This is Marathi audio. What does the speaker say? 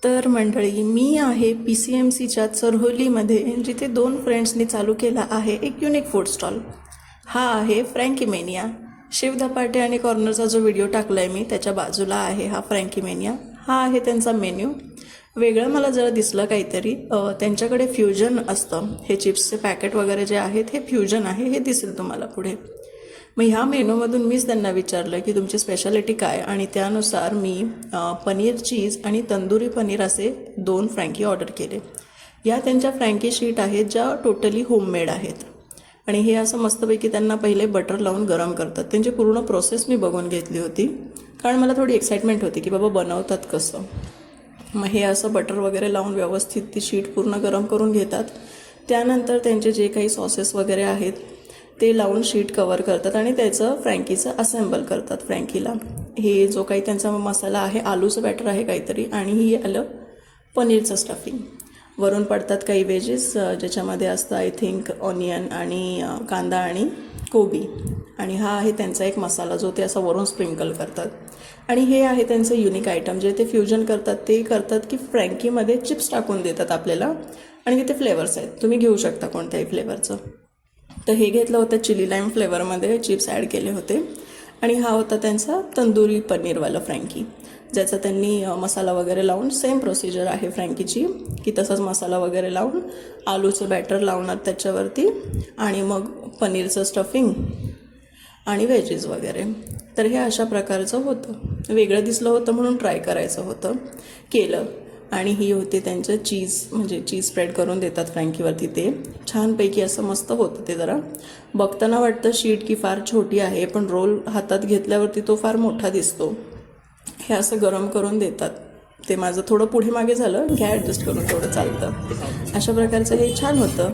तर मंडळी, मी आहे PCMCच्या चरहोलीमध्ये, जिथे 2 फ्रेंड्सनी चालू केला आहे एक युनिक फूड स्टॉल. हा आहे फ्रँकीमेनिया. शिवधपाटे आणि कॉर्नरचा जो व्हिडिओ टाकला आहे मी, त्याच्या बाजूला आहे हा फ्रँकीमेनिया. हा आहे त्यांचा मेन्यू. वेगळं मला जरा दिसलं काहीतरी. त्यांच्याकडे फ्युजन असतं. हे चिप्सचे पॅकेट वगैरे जे आहेत हे फ्युजन आहे, हे दिसेल तुम्हाला पुढे. मग ह्या मेनूमधून मीच त्यांना विचारलं की तुमची स्पेशालिटी काय, आणि त्यानुसार मी पनीर चीज आणि तंदुरी पनीर असे 2 फ्रँकी ऑर्डर केले. या त्यांच्या फ्रँकी शीट आहेत ज्या टोटली होममेड आहेत. आणि हे असं मस्तपैकी त्यांना पहिले बटर लावून गरम करतात. त्यांची पूर्ण प्रोसेस मी बघून घेतली होती, कारण मला थोडी एक्साइटमेंट होती की बाबा बनवतात कसं. मग हे असं बटर वगैरे लावून व्यवस्थित ती शीट पूर्ण गरम करून घेतात. त्यानंतर त्यांचे जे काही सॉसेस वगैरे आहेत ते लावून शीट कवर करतात आणि त्याचं फ्रँकीचं असेंबल करतात फ्रँकीला. हे जो काही त्यांचा मसाला आहे, आलूचं बॅटर आहे काहीतरी, आणि ही आलं पनीरचं स्टफिंग. वरून पडतात काही वेजेस, ज्याच्यामध्ये असतं आय थिंक ऑनियन आणि कांदा आणि कोबी. आणि हा आहे त्यांचा एक मसाला जो ते असं वरून स्प्रिंकल करतात. आणि हे आहे त्यांचं युनिक आयटम जे ते फ्युजन करतात. ते करतात की फ्रँकीमध्ये चिप्स टाकून देतात आपल्याला, आणि तिथे फ्लेवर्स आहेत, तुम्ही घेऊ शकता कोणत्याही फ्लेवरचं. तर हे घेतलं होतं चिली लाईम फ्लेवरमध्ये, चिप्स ॲड केले होते. आणि हा होता त्यांचा तंदुरी पनीरवाला फ्रँकी, ज्याचा त्यांनी मसाला वगैरे लावून, सेम प्रोसिजर आहे फ्रँकीची की तसंच मसाला वगैरे लावून आलूचं बॅटर लावणार त्याच्यावरती, आणि मग पनीरचं स्टफिंग आणि व्हेजेस वगैरे. तर हे अशा प्रकारचं होतं. वेगळं दिसलं होतं म्हणून ट्राय करायचं होतं, केलं. आणि ही होती त्यांचं चीज, म्हणजे चीज स्प्रेड करून देतात फ्रँकीवरती. ते छानपैकी असं मस्त होतं. ते जरा बघताना वाटतं शीट की फार छोटी आहे, पण रोल हातात घेतल्यावरती तो फार मोठा दिसतो. हे असं गरम करून देतात. ते माझं थोडं पुढे मागे झालं, घ्या ॲडजस्ट करून, थोडं चालतं. अशा प्रकारचं हे छान होतं.